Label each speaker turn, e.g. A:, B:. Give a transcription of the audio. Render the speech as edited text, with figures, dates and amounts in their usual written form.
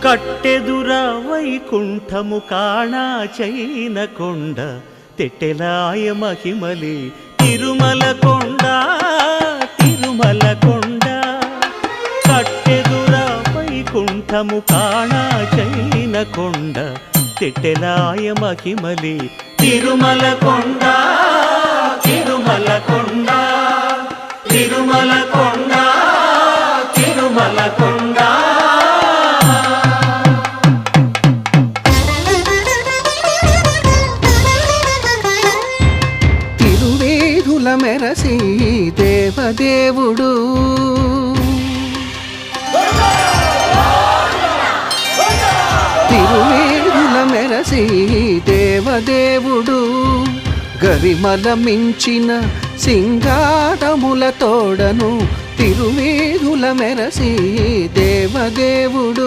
A: కట్టెదుర వైకుంఠము కాణా చైన కొండ తెట్టెలాయ మహిమలి తిరుమల కొండ తిరుమల కొండ కట్టెదుర వైకుంఠము కాణా చైన కొండ తెట్టెలాయ మహిమలి తిరుమల కొండ తిరుమల కొండ తిరుమల కొండ తిరుమల కొండ
B: తిరువేధుల మెరసి దేవదేవుడు తిరువేధుల మెరసి దేవదేవుడు గరిమల మించిన సింగారముల తోడను తిరువేధుల మెరసి దేవదేవుడు